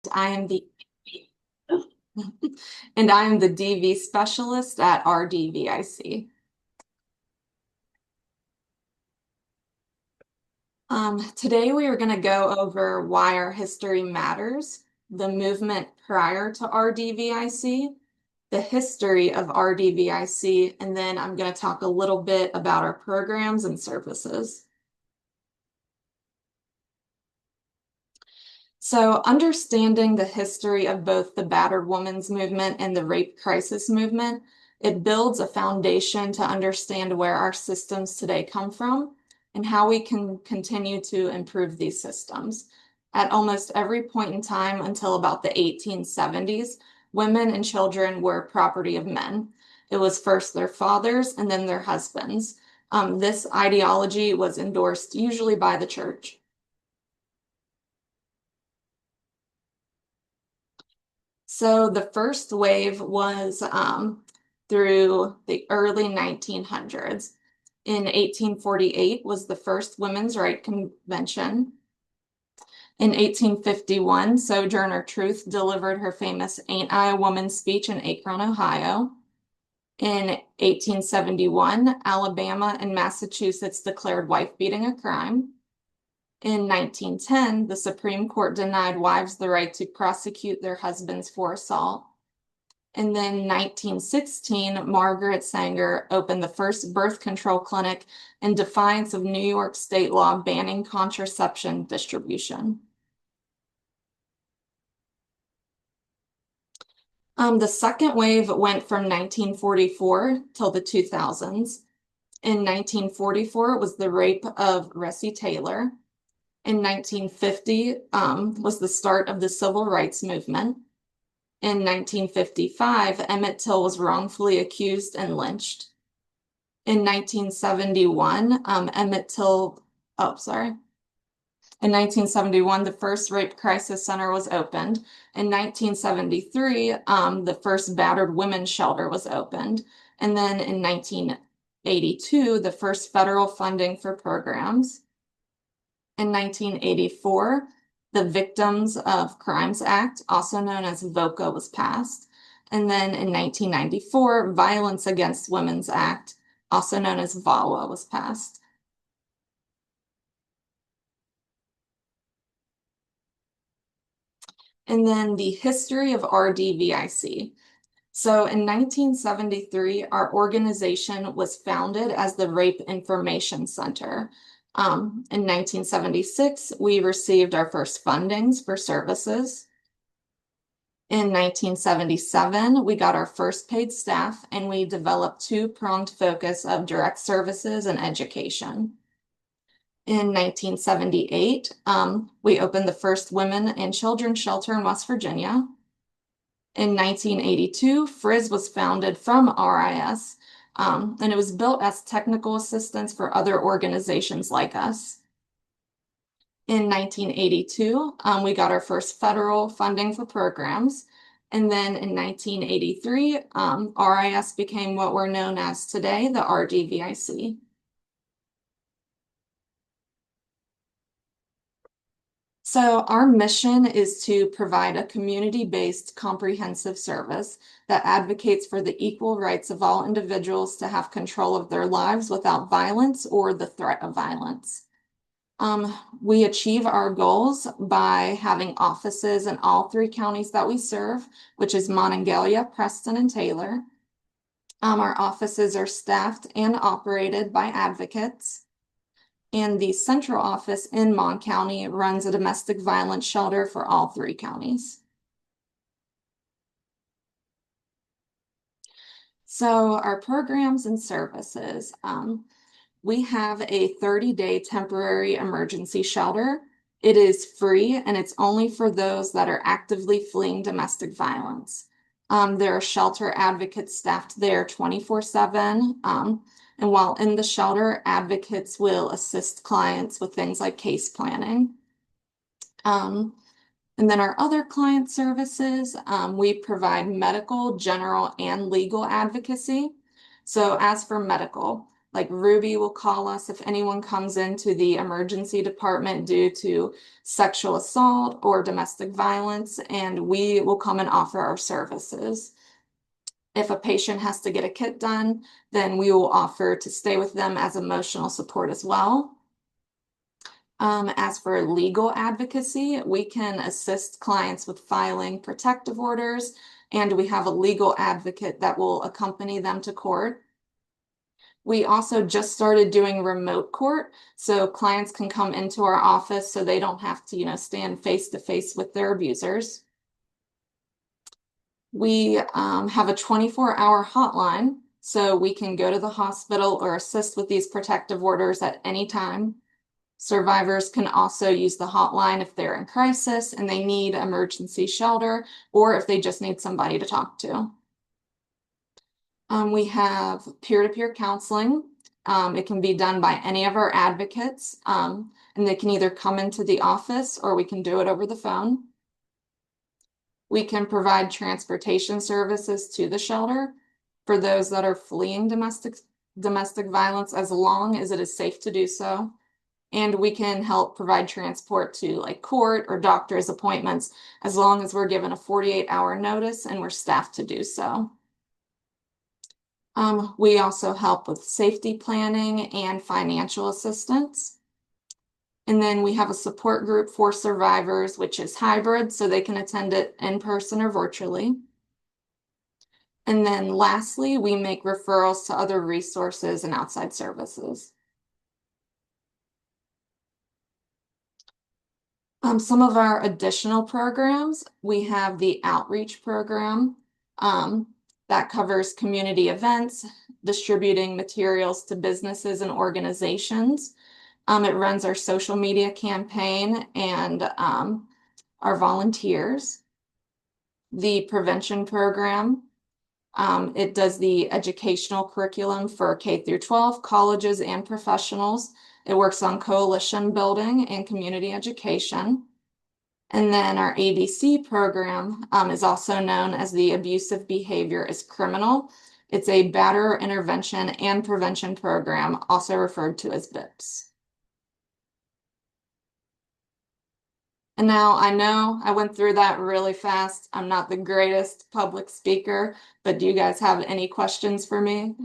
I am the and I am the DV specialist at RDVIC. Today we are going to go over why our history matters, the movement prior to RDVIC, the history of RDVIC, and then I'm going to talk a little bit about our programs and services. So understanding the history of both the battered women's movement and the rape crisis movement, it builds a foundation to understand where our systems today come from and how we can continue to improve these systems. At almost every point in time until about the 1870s, women and children were property of men. It was first their fathers and then their husbands. This ideology was endorsed usually by the church. So the first wave was through the early 1900s. In 1848 was the first Women's Rights Convention. In 1851, Sojourner Truth delivered her famous Ain't I a Woman speech in Akron, Ohio. In 1871, Alabama and Massachusetts declared wife beating a crime. In 1910, the Supreme Court denied wives the right to prosecute their husbands for assault. And then 1916, Margaret Sanger opened the first birth control clinic in defiance of New York state law banning contraception distribution. The second wave went from 1944 till the 2000s. In 1944, it was the rape of Ressie Taylor. In 1950 was the start of the civil rights movement. In 1955, Emmett Till was wrongfully accused and lynched. In 1971, In 1971, the first rape crisis center was opened. In 1973, the first battered women's shelter was opened. And then in 1982, the first federal funding for programs. In 1984, the Victims of Crimes Act, also known as VOCA, was passed. And then in 1994, Violence Against Women's Act, also known as VAWA, was passed. And then the history of RDVIC. So in 1973, our organization was founded as the Rape Information Center. In 1976, we received our first fundings for services. In 1977, we got our first paid staff and we developed two-pronged focus of direct services and education. In 1978, we opened the first women and children's shelter in West Virginia. In 1982, FRIS was founded from RIS, and it was built as technical assistance for other organizations like us. In 1982, we got our first federal funding for programs. And then in 1983, RIS became what we're known as today, the RDVIC. So our mission is to provide a community-based comprehensive service that advocates for the equal rights of all individuals to have control of their lives without violence or the threat of violence. We achieve our goals by having offices in all three counties that we serve, which is Monongalia, Preston, and Taylor. Our offices are staffed and operated by advocates. And the central office in Mon County runs a domestic violence shelter for all three counties. So our programs and services. We have a 30-day temporary emergency shelter. It is free and it's only for those that are actively fleeing domestic violence. There are shelter advocates staffed there 24/7. And while in the shelter, advocates will assist clients with things like case planning. And then our other client services, we provide medical, general, and legal advocacy. So as for medical, Like Ruby will call us if anyone comes into the emergency department due to sexual assault or domestic violence, and we will come and offer our services. If a patient has to get a kit done, then we will offer to stay with them as emotional support as well. As for legal advocacy, we can assist clients with filing protective orders, and we have a legal advocate that will accompany them to court. We also just started doing remote court, so clients can come into our office so they don't have to, stand face to face with their abusers. We have a 24-hour hotline, so we can go to the hospital or assist with these protective orders at any time. Survivors can also use the hotline if they're in crisis and they need emergency shelter, or if they just need somebody to talk to. We have peer-to-peer counseling. It can be done by any of our advocates, and they can either come into the office or we can do it over the phone. We can provide transportation services to the shelter for those that are fleeing domestic violence, as long as it is safe to do so. And we can help provide transport to like court or doctor's appointments, as long as we're given a 48-hour notice and we're staffed to do so. We also help with safety planning and financial assistance. And then we have a support group for survivors, which is hybrid, so they can attend it in person or virtually. And then lastly, we make referrals to other resources and outside services. Some of our additional programs, we have the outreach program that covers community events, distributing materials to businesses and organizations. It runs our social media campaign and our volunteers. The prevention program, it does the educational curriculum for K through 12, colleges and professionals. It works on coalition building and community education. And then our ABC program is also known as the Abusive Behavior is Criminal. It's a batterer intervention and prevention program, also referred to as BIPS. And now I know I went through that really fast. I'm not the greatest public speaker, but do you guys have any questions for me?